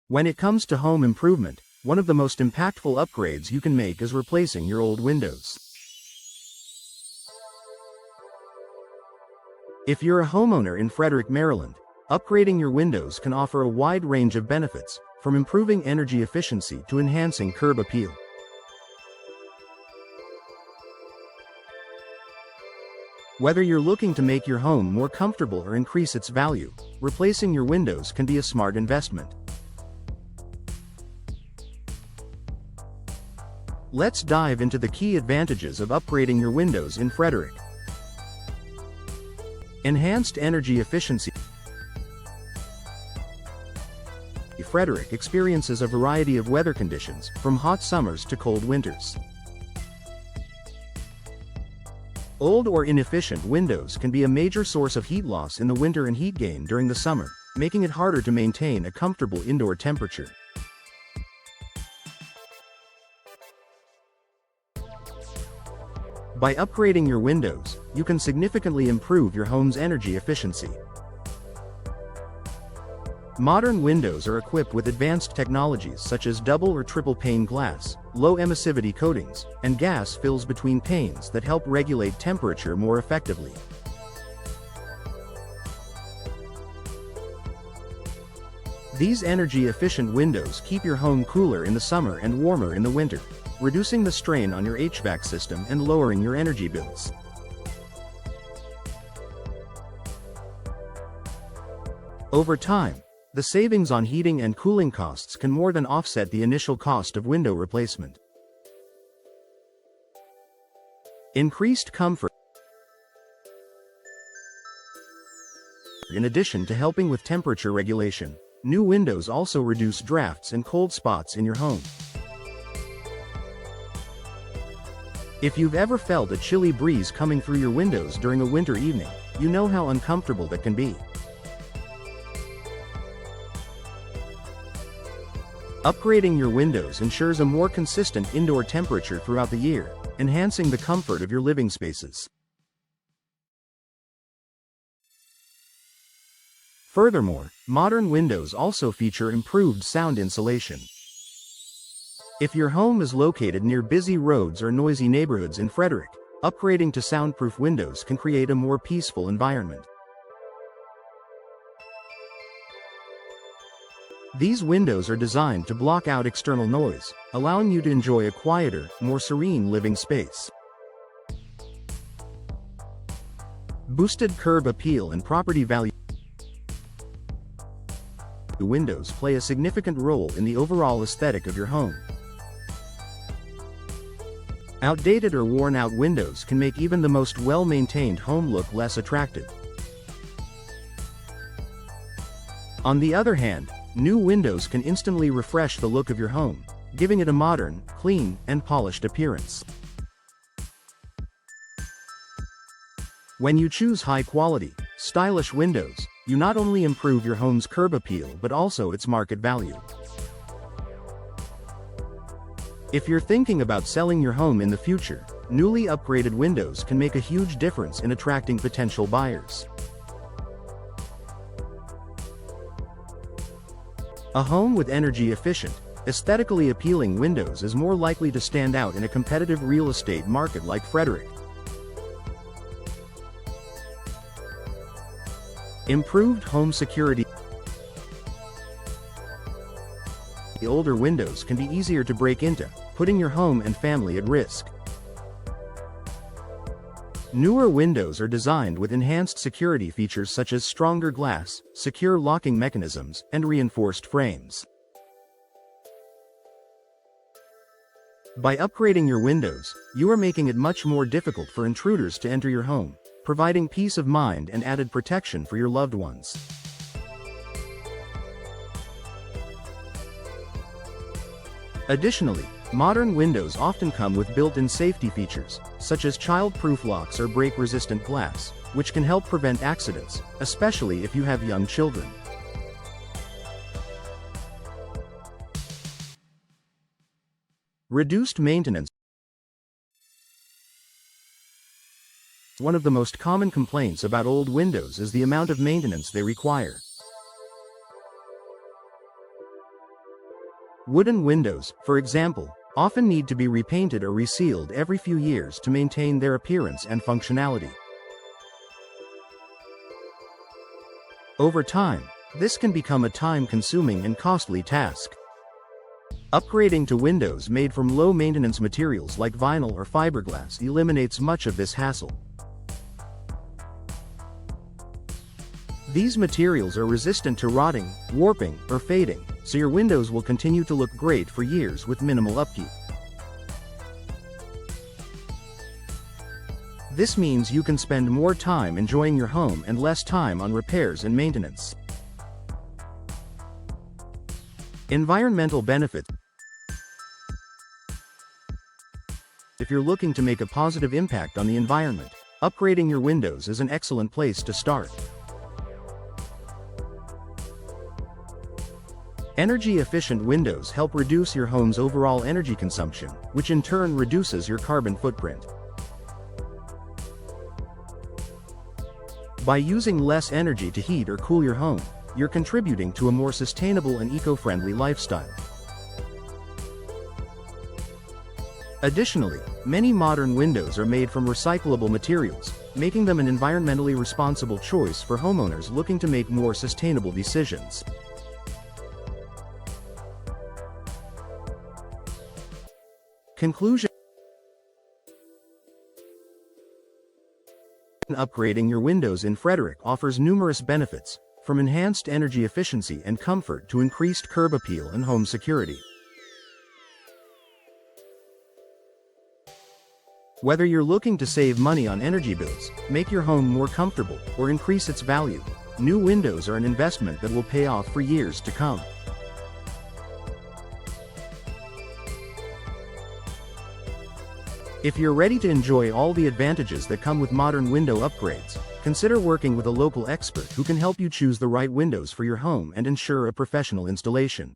When it comes to home improvement, one of the most impactful upgrades you can make is replacing your old windows. If you're a homeowner in Frederick, Maryland, upgrading your windows can offer a wide range of benefits, from improving energy efficiency to enhancing curb appeal. Whether you're looking to make your home more comfortable or increase its value, replacing your windows can be a smart investment. Let's dive into the key advantages of upgrading your windows in Frederick. Enhanced energy efficiency. Frederick experiences a variety of weather conditions, from hot summers to cold winters. Old or inefficient windows can be a major source of heat loss in the winter and heat gain during the summer, making it harder to maintain a comfortable indoor temperature. By upgrading your windows, you can significantly improve your home's energy efficiency. Modern windows are equipped with advanced technologies such as double or triple pane glass, low emissivity coatings, and gas fills between panes that help regulate temperature more effectively. These energy-efficient windows keep your home cooler in the summer and warmer in the winter, reducing the strain on your HVAC system and lowering your energy bills. Over time, the savings on heating and cooling costs can more than offset the initial cost of window replacement. Increased comfort. In addition to helping with temperature regulation, new windows also reduce drafts and cold spots in your home. If you've ever felt a chilly breeze coming through your windows during a winter evening, you know how uncomfortable that can be. Upgrading your windows ensures a more consistent indoor temperature throughout the year, enhancing the comfort of your living spaces. Furthermore, modern windows also feature improved sound insulation. If your home is located near busy roads or noisy neighborhoods in Frederick, upgrading to soundproof windows can create a more peaceful environment. These windows are designed to block out external noise, allowing you to enjoy a quieter, more serene living space. Boosted curb appeal and property value. Windows play a significant role in the overall aesthetic of your home. Outdated or worn-out windows can make even the most well-maintained home look less attractive. On the other hand, new windows can instantly refresh the look of your home, giving it a modern, clean, and polished appearance. When you choose high-quality, stylish windows, you not only improve your home's curb appeal but also its market value. If you're thinking about selling your home in the future, newly upgraded windows can make a huge difference in attracting potential buyers. A home with energy-efficient, aesthetically appealing windows is more likely to stand out in a competitive real estate market like Frederick. Improved home security. The older windows can be easier to break into, putting your home and family at risk. Newer windows are designed with enhanced security features such as stronger glass, secure locking mechanisms, and reinforced frames. By upgrading your windows, you are making it much more difficult for intruders to enter your home, providing peace of mind and added protection for your loved ones. Additionally, modern windows often come with built-in safety features, such as child-proof locks or break-resistant glass, which can help prevent accidents, especially if you have young children. Reduced maintenance. One of the most common complaints about old windows is the amount of maintenance they require. Wooden windows, for example, often need to be repainted or resealed every few years to maintain their appearance and functionality. Over time, this can become a time-consuming and costly task. Upgrading to windows made from low-maintenance materials like vinyl or fiberglass eliminates much of this hassle. These materials are resistant to rotting, warping, or fading, so your windows will continue to look great for years with minimal upkeep. This means you can spend more time enjoying your home and less time on repairs and maintenance. Environmental benefits. If you're looking to make a positive impact on the environment, upgrading your windows is an excellent place to start. Energy-efficient windows help reduce your home's overall energy consumption, which in turn reduces your carbon footprint. By using less energy to heat or cool your home, you're contributing to a more sustainable and eco-friendly lifestyle. Additionally, many modern windows are made from recyclable materials, making them an environmentally responsible choice for homeowners looking to make more sustainable decisions. Conclusion. Upgrading your windows in Frederick offers numerous benefits, from enhanced energy efficiency and comfort to increased curb appeal and home security. Whether you're looking to save money on energy bills, make your home more comfortable, or increase its value, new windows are an investment that will pay off for years to come. If you're ready to enjoy all the advantages that come with modern window upgrades, consider working with a local expert who can help you choose the right windows for your home and ensure a professional installation.